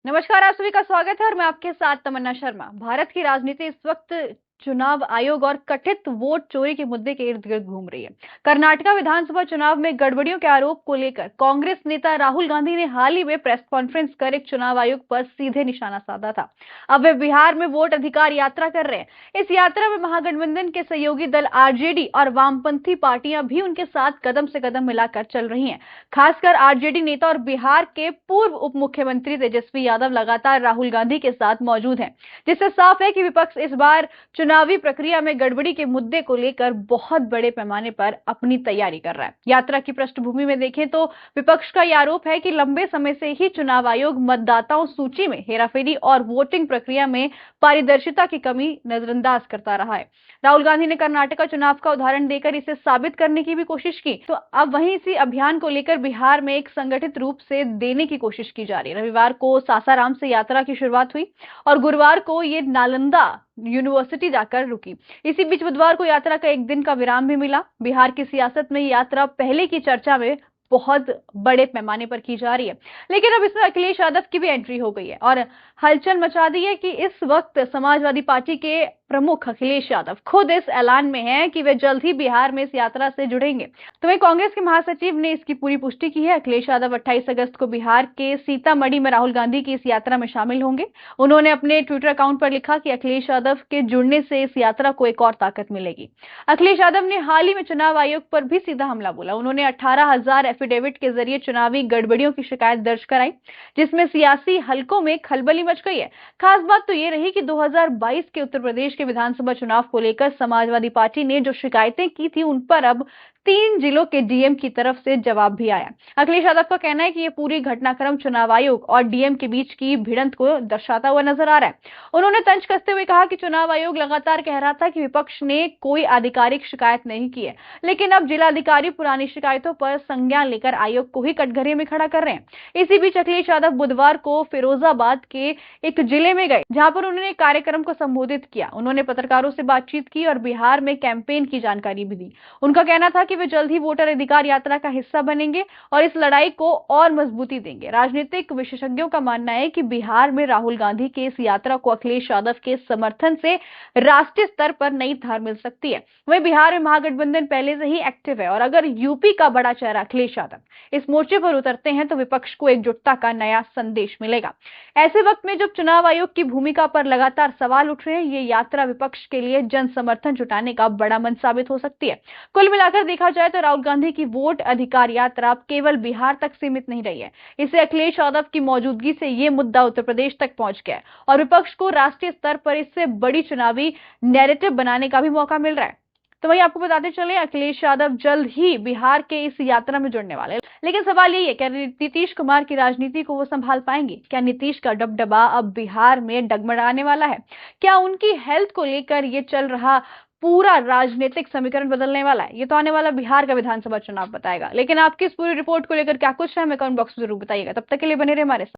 नमस्कार, आप सभी का स्वागत है और मैं आपके साथ तमन्ना शर्मा। भारत की राजनीति इस वक्त चुनाव आयोग और कथित वोट चोरी के मुद्दे के इर्द गिर्द घूम रही है। कर्नाटका विधानसभा चुनाव में गड़बड़ियों के आरोप को लेकर कांग्रेस नेता राहुल गांधी ने हाल ही में प्रेस कॉन्फ्रेंस कर एक चुनाव आयोग पर सीधे निशाना साधा था। अब वे बिहार में वोट अधिकार यात्रा कर रहे हैं। इस यात्रा में महागठबंधन के सहयोगी दल आरजेडी और वामपंथी पार्टियां भी उनके साथ कदम से कदम मिलाकर चल रही हैं। खासकर आरजेडी नेता और बिहार के पूर्व उप मुख्यमंत्री तेजस्वी यादव लगातार राहुल गांधी के साथ मौजूद हैं, जिससे साफ है कि विपक्ष इस बार चुनावी प्रक्रिया में गड़बड़ी के मुद्दे को लेकर बहुत बड़े पैमाने पर अपनी तैयारी कर रहा है। यात्रा की पृष्ठभूमि में देखें तो विपक्ष का यह आरोप है कि लंबे समय से ही चुनाव आयोग मतदाताओं सूची में हेराफेरी और वोटिंग प्रक्रिया में पारदर्शिता की कमी नजरअंदाज करता रहा है। राहुल गांधी ने कर्नाटका चुनाव का उदाहरण देकर इसे साबित करने की भी कोशिश की, तो अब वहीं इसी अभियान को लेकर बिहार में एक संगठित रूप से देने की कोशिश की जा रही है। रविवार को सासाराम से यात्रा की शुरुआत हुई और गुरुवार को ये नालंदा यूनिवर्सिटी जाकर रुकी। इसी बीच बुधवार को यात्रा का एक दिन का विराम भी मिला। बिहार की सियासत में यात्रा पहले की चर्चा में बहुत बड़े पैमाने पर की जा रही है, लेकिन अब इसमें अखिलेश यादव की भी एंट्री हो गई है और हलचल मचा दी है कि इस वक्त समाजवादी पार्टी के प्रमुख अखिलेश यादव खुद इस ऐलान में हैं कि वे जल्द ही बिहार में इस यात्रा से जुड़ेंगे। तो वहीं कांग्रेस के महासचिव ने इसकी पूरी पुष्टि की है। अखिलेश यादव 28 अगस्त को बिहार के सीतामढ़ी में राहुल गांधी की इस यात्रा में शामिल होंगे। उन्होंने अपने ट्विटर अकाउंट पर लिखा कि अखिलेश यादव के जुड़ने से इस यात्रा को एक और ताकत मिलेगी। अखिलेश यादव ने हाल ही में चुनाव आयोग पर भी सीधा हमला बोला। उन्होंने 18,000 एफिडेविट के जरिए चुनावी गड़बड़ियों की शिकायत दर्ज कराई, जिसमें सियासी हलकों में खलबली मच गई है। खास बात तो ये रही कि 2022 के उत्तर प्रदेश के विधानसभा चुनाव को लेकर समाजवादी पार्टी ने जो शिकायतें की थी, उन पर अब 3 जिलों के डीएम की तरफ से जवाब भी आया। अखिलेश यादव का कहना है कि ये पूरी घटनाक्रम चुनाव आयोग और डीएम के बीच की भिड़ंत को दर्शाता हुआ नजर आ रहा है। उन्होंने तंज कसते हुए कहा कि चुनाव आयोग लगातार कह रहा था कि विपक्ष ने कोई आधिकारिक शिकायत नहीं की है, लेकिन अब जिलाधिकारी पुरानी शिकायतों पर संज्ञान लेकर आयोग को ही कटघरे में खड़ा कर रहे हैं। इसी बीच अखिलेश यादव बुधवार को फिरोजाबाद के एक जिले में गए, जहां पर उन्होंने एक कार्यक्रम को संबोधित किया। उन्होंने पत्रकारों से बातचीत की और बिहार में कैंपेन की जानकारी भी दी। उनका कहना था कि वे जल्द ही वोटर अधिकार यात्रा का हिस्सा बनेंगे और इस लड़ाई को और मजबूती देंगे। राजनीतिक विशेषज्ञों का मानना है कि बिहार में राहुल गांधी की इस यात्रा को अखिलेश यादव के समर्थन से राष्ट्रीय स्तर पर नई धार मिल सकती है। वहीं बिहार में महागठबंधन पहले से ही एक्टिव है और अगर यूपी का बड़ा चेहरा अखिलेश यादव इस मोर्चे पर उतरते हैं तो विपक्ष को एकजुटता का नया संदेश मिलेगा। ऐसे वक्त में जब चुनाव आयोग की भूमिका पर लगातार सवाल उठ रहे हैं, ये यात्रा विपक्ष के लिए जन समर्थन जुटाने का बड़ा मंच साबित हो सकती है। कुल मिलाकर देखा जाए तो राहुल गांधी की वोट अधिकार यात्रा केवल बिहार तक सीमित नहीं रही है। इससे अखिलेश यादव की मौजूदगी से ये मुद्दा उत्तर प्रदेश तक पहुंच गया है और विपक्ष को राष्ट्रीय स्तर पर इससे बड़ी चुनावी नैरेटिव बनाने का भी मौका मिल रहा है। तो वही आपको बताते चले, अखिलेश यादव जल्द ही बिहार के इस यात्रा में जुड़ने वाले हैं। लेकिन सवाल यही है, क्या नीतीश कुमार की राजनीति को वो संभाल पाएंगे? क्या नीतीश का दबदबा अब बिहार में डगमगाने वाला है? क्या उनकी हेल्थ को लेकर ये चल रहा पूरा राजनीतिक समीकरण बदलने वाला है? ये तो आने वाला बिहार का विधानसभा चुनाव बताएगा। लेकिन आपकी इस पूरी रिपोर्ट को लेकर क्या कुछ है, हमें कमेंट बॉक्स में जरूर बताइएगा। तब तक के लिए बने रहे हमारे साथ।